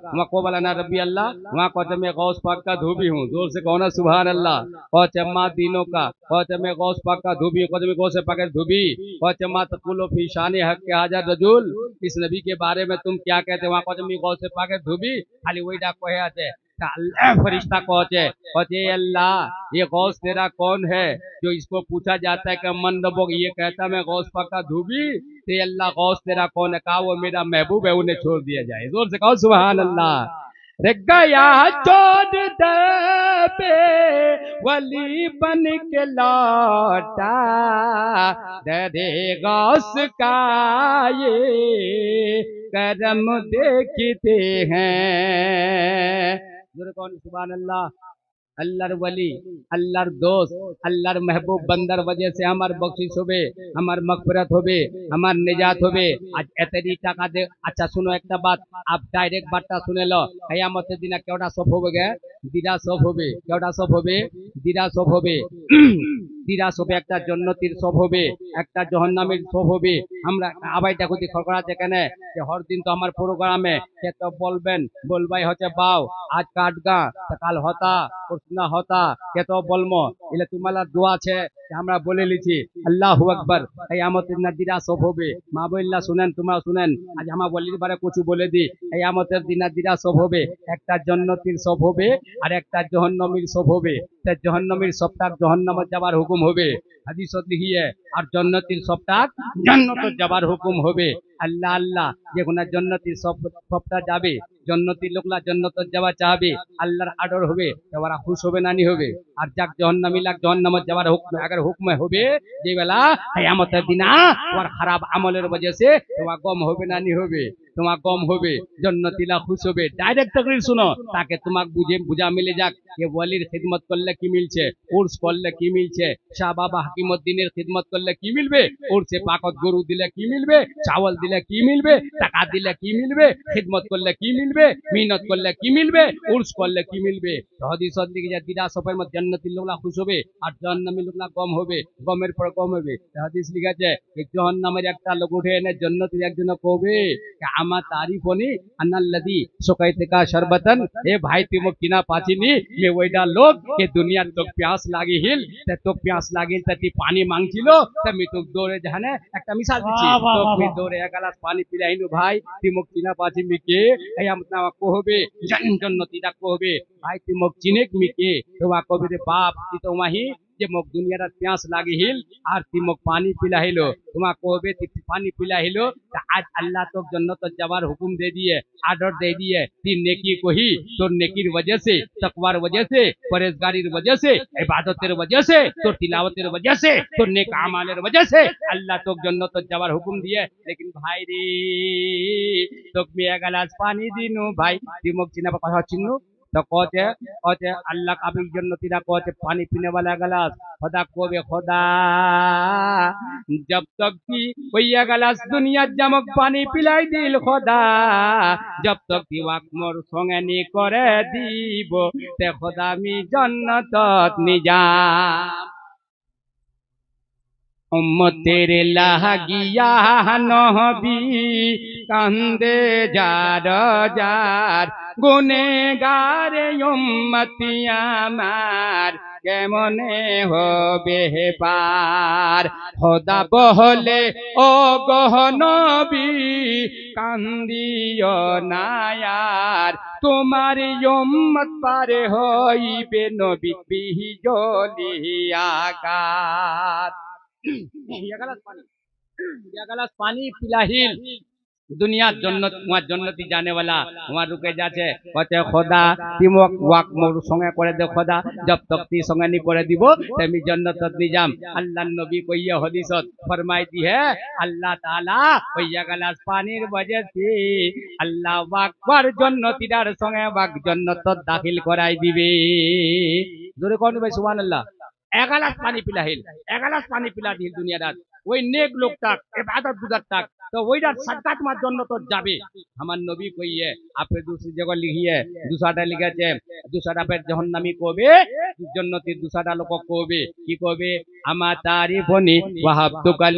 वहाँ को बोला ना रब्बी अल्लाह, वहाँ कहते मैं गौस पाक का धोबी हूँ, जोर से कहो ना सुभान अल्लाह। कहते माँ तीनों का, कहते मैं गौस पाक का धोबी हूँ, कहते मैं गौस पाक का धोबी, कहते माँ तकुलो फी शान हक के हाजर रजूल, इस नबी के बारे में तुम क्या कहते हो? वहाँ कहते मैं गौस पाक का धोबी, खाली वही डाक कहे आते फरिश्ता कहते अल्लाह ये गौस तेरा कौन है? जो इसको पूछा जाता है कि मन रबोग, ये कहता मैं गौस पाक का धोबी, ते अल्लाह गौस तेरा कौन है? कहा वो मेरा महबूब है, उन्हें छोड़ दिया जाए। जोर से कहो सुभान अल्लाह। रे गया छोड़ दे पे वली बन के लौटा, दे गौस का ये करम देखते हैं। कौन सुभान अल्लाह। अल्लाहर वली, अल्लाहर दोस्त, अल्लाहर महबूब बंदर वजह से हमार बख्शिश होबे, हमार मगफिरत होबे, हमार निजात होबे। आज एतरी टाका दे। अच्छा सुनो एक बात, आप डायरेक्ट बातটা শুনে লো। কিয়ামতের দিনে কেওটা সব হবে গে? দিরা সব হবে। কেওটা সব হবে? দিরা সব হবে। দিরা সবে একটা জান্নাতীর সব হবে, একটা জাহান্নামের সব হবে। আমরা আবাইটা কইতে খরকরা আছে কেন যে হর দিন তো আমার প্রোগ্রামে কে তো বলবেন, বলবাই হচ্ছে বাও আজ কাটগা কাল হতা না হতা, কে তো বলমো এলে তোমালা দোয়া আছে আমরা বলে লিছি আল্লাহু আকবার। কিয়ামতের দিনে দিরা সব হবে। মা বললা শুনেন, তোমরা শুনেন, আজ আমার বলির বারে কিছু বলে দি। কিয়ামতের দিনে দিরা সব হবে, একটা জান্নাতীর সব হবে আর একটা জাহান্নামের সব হবে। তে জাহান্নামের সবটা জাহান্নামে যাবার হুকুম হবে, হাদিসত লিখিয়ে, আর জান্নাতীর সবটা জান্নাতে যাবার হুকুম হবে। আল্লাহ আল্লাহ যে কোন জান্নাতীর সবটা যাবে, জান্নাতীর লোকলা জান্নাতে যাওয়া চাইবে, আল্লাহর আদর হবে, ওরা খুশ হবে না নি হবে। আর যাক জাহান্নামী লাগ জাহান্নামে যাওয়ার হুকুম अगर हुक्म হবে যে বেলা কিয়ামতের দিন ওর খারাপ আমলের वजह से তোমার গম হবে না নি হবে, তোমার গম হবে, জান্নাতীলা খুশ হবে। ডাইরেক্ট তাকরীর শুনো তাকে তোমাকে বুঝা মিলে যাক যে ওয়ালির খিদমত করলে কি মিলছে, উর্স করলে কি মিলছে, শাহ বাবা হাকিমউদ্দিনের খিদমত করলে কি মিলবে, উর্সে পাকত গরু দিলে কি মিলবে, চাवल দিলে কি মিলবে, টাকা দিলে কি মিলবে, খিদমত করলে কি মিলবে, মেহনত করলে কি মিলবে, উর্স করলে কি মিলবে। হাদিসত লিখে যায় দিরা সবের মধ্যে জান্নাতীর লোকলা খুশ হবে আর জাহান্নামী লোকলা গম হবে, গমের পর গম হবে। হাদিস লিখেছে জাহান্নামের একটা লোক উঠে এনে জান্নাতীর একজন কবে আমার তারিফ হনি আন্নাল্লাযী সুকাইতে কা শরবতন, এ ভাই তুমি কিনা পাচিনি ये ওইটা লোক के दुनिया तो प्यास लागी हिल तो प्यास लागिल ती पानी मांगছিল তে মি তো দৌড়ে জানে একটা মিসাল দিছি তো মি দৌড়ে এক গ্লাস পানি পিলাইনু ভাই তুমি কিনা পাচি মিকে এই আমনা কহবে জান্নাতীরা কহবে ভাই তুমি চিনে মিকে তোমা কবে রে বাপ কি তো মাহি যে মোক দুনিয়ার প্যাস লাগি হিল আর তুই মোক পানি পিলাইলো, তোমা কবে তুই পানি পিলাইলো, आज अल्लाह तो जन्नत जावार हुकुम दे दिए, आर्डर दे दिए। ती नेकी कही तोर नेकीर वजह से, तकवार वजह से, परहेजगारीर वजह से, इबादतेर वजह से, तोर तिलावतेर वजह से, तोर नेक आमालेर वजह से अल्लाह तो जन्नत जावार हुकुम दिए। लेकिन भाई रे तो मी एक गिलास पानी दिनु भाई ती মোক चिना কথা চিনু तो कहते अल्लाह का भी जन्नतीरा कहते पानी पीने वाला गिलास खुदा कोबे खुदा जब तक की भैया गिलास दुनिया जमक पानी पिलाई दिल खुदा जब तक की वाक मोर संगे नी करे दीब ते खुदा मी जन्नतत निजाम। उम्मतेर लागिया नबी कांदे जार जार गुनेगार उम्मतिया मार केमने होबे पार खुदा बहले ओ गह नबी कांदियो ना यार तुम्हार उम्मत पार होइबे नबी बिजलियाकार। गिलास पानी पिलाहिल दुनिया जन्नत वहाँ जन्नती जाने वाला वहाँ रुके जाचे कहते खुदा तिमक वाक मोर संगे करे दे खुदा जब तक ती संगे नहीं करे दिबो तेमी जन्नतत निजाम। अल्लाह नबी को ये हदीसत फरमाई दी है अल्लाह ताला भैया गिलास पानीर वजह से अल्लाह वाक पर जन्नतीदार संगे वाक जन्नतत दाखिल कराई दिबे। जोरे कोन भाई सुभान अल्लाह। एक गिलास पानी पिलाहिल, एक गिलास पानी पिला दिल दुनिया रात ওই নেক লোকটাক ইবাদত গুজারটাক তো ওইটার সদকাত মার জন্য তো যাবে। আমার নবী কইয়ে আপনি दूसरी जगह লিখিয়ে দুসাটা লিখেছে দুসাটা পে জাহান্নামী কবে জান্নাতের দুসাটা লোক কবে কি কবে আমা তারিফনি ওয়াহাবতুকা